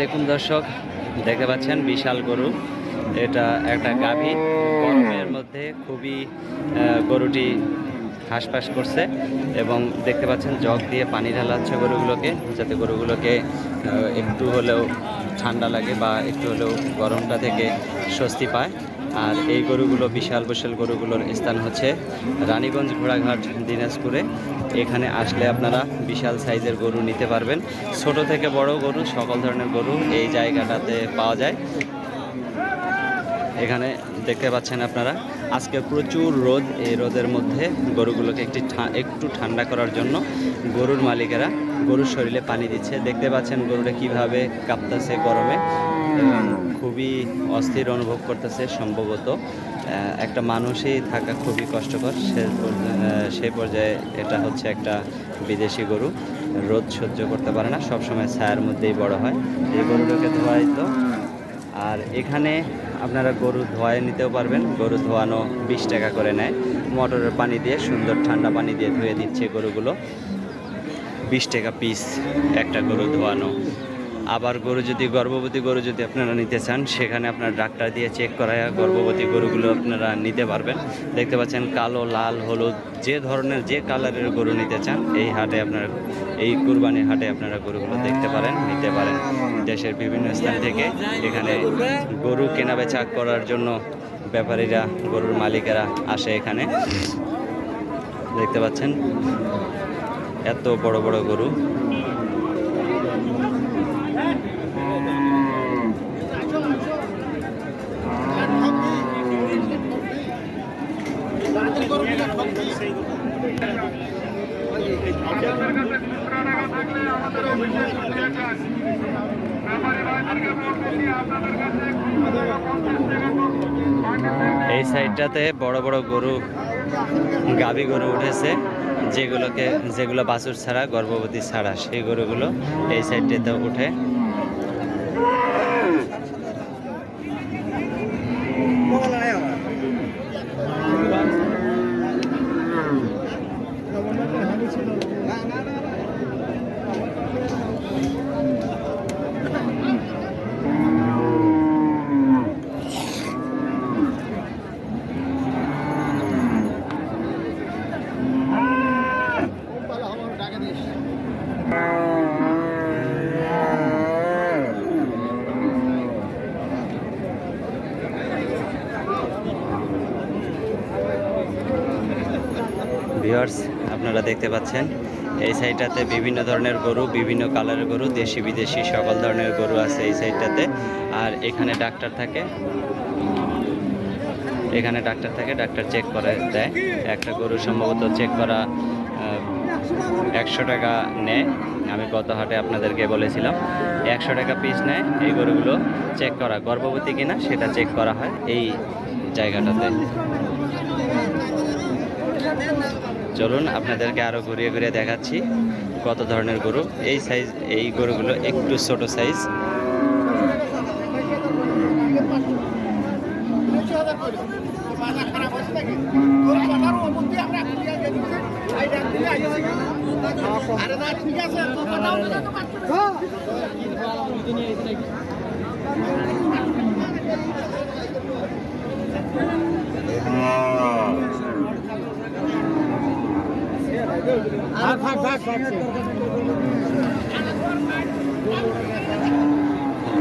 দেখুন দর্শক, দেখতে পাচ্ছেন বিশাল গরু। এটা একটা গাভী। গরমের মধ্যে খুবই গরুটি হাঁসফাঁস করছে এবং দেখতে পাচ্ছেন জগ দিয়ে পানি ঢালাচ্ছে গরুগুলোকে, যাতে গরুগুলোকে একটু হলেও ঠান্ডা লাগে বা একটু হলেও গরমটা থেকে স্বস্তি পায়। আর এই গরুগুলো বিশাল বিশাল গরুগুলোর স্থান হচ্ছে রানীগঞ্জ ঘোড়াঘাট দিনাজপুরে। এখানে আসলে আপনারা বিশাল সাইজের গরু নিতে পারবেন। ছোট থেকে বড় গরু, সকল ধরনের গরু এই জায়গাটাতে পাওয়া যায়। এখানে দেখতে পাচ্ছেন আপনারা আজকে প্রচুর রোদ। এই রোদের মধ্যে গরুগুলোকে একটু ঠান্ডা করার জন্য গরুর মালিকেরা গরুর শরীরে পানি দিচ্ছে। দেখতে পাচ্ছেন গরুটা কিভাবে কাঁপতেছে গরমে, খুবই অস্থির অনুভব করতেছে। সম্ভবত একটা মানুষই থাকা খুবই কষ্টকর, সে পর্যায়ে এটা হচ্ছে একটা বিদেশি গরু। রোদ সহ্য করতে পারে না, সবসময় ছায়ার মধ্যেই বড় হয়। এই গরুটাকে ধোয়াইতো। আর এখানে আপনারা গরু ধোয়ায় নিতেও পারবেন। গরু ধোয়ানো 20 টাকা করে নেয়। মোটরের পানি দিয়ে, সুন্দর ঠান্ডা পানি দিয়ে ধুয়ে দিচ্ছে গরুগুলো। 20 টাকা পিস একটা গরু ধোয়ানো। আবার গরু যদি গর্ভবতী গরু যদি আপনারা নিতে চান, সেখানে আপনার ডাক্তার দিয়ে চেক করায় গর্ভবতী গরুগুলো আপনারা নিতে পারবেন। দেখতে পাচ্ছেন কালো, লাল, হলুদ, যে ধরনের যে কালারের গরু নিতে চান এই হাটে আপনারা, এই কুরবানির হাটে আপনারা গরুগুলো দেখতে পারেন, নিতে পারেন। দেশের বিভিন্ন স্থান থেকে এখানে গরু কেনাবেচা করার জন্য ব্যাপারীরা, গরুর মালিকেরা আসে এখানে। দেখতে পাচ্ছেন এত বড় বড় গরু। এই সাইডটাতে বড় বড় গরু, গাভী গরু উঠেছে, যেগুলো বাছুর ছাড়া, গর্ভবতী ছাড়া, সেই গরুগুলো এই সাইডটাতে উঠে। ভিউয়ার্স, আপনারা দেখতে পাচ্ছেন এই সাইডটাতে বিভিন্ন ধরনের গরু, বিভিন্ন কালারের গরু, দেশি বিদেশি সকল ধরনের গরু আছে এই সাইডটাতে। আর এখানে ডাক্তার থাকে, ডাক্তার চেক করে দেয়। একটা গরু সম্ভবত চেক করা 100 টাকা নেয়। আমি গত হাটে আপনাদেরকে বলেছিলাম 100 টাকা পিস নেয় এই গরুগুলো চেক করা। গর্ভবতী কিনা সেটা চেক করা হয় এই জায়গাটাতে। চলুন আপনাদেরকে আরও ঘুরিয়ে ঘুরিয়ে দেখাচ্ছি কত ধরনের গরু। এই সাইজ, এই গরুগুলো একটু ছোট সাইজ।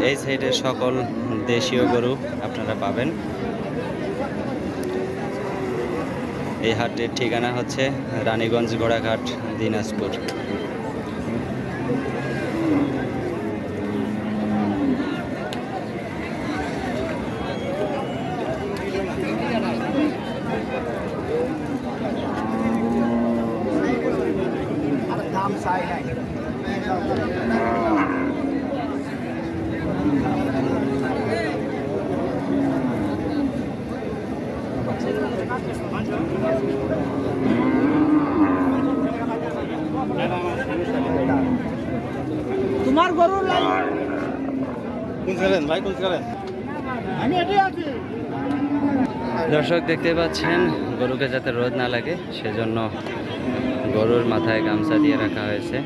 এই সাইডে সকল দেশীয় গরু আপনারা পাবেন। এই হাটের ঠিকানা হচ্ছে রানীগঞ্জ ঘোড়াঘাট দিনাজপুর। তোমার গরুর লাইন কোন ছিলেন ভাই, কোন ছিলেন? আমি এটাই আছি। দর্শক দেখতে পাচ্ছেন গরুকে যাতে রোদ না লাগে সেজন্য গরুর মাথায় গামছা দিয়ে রাখা হয়েছে।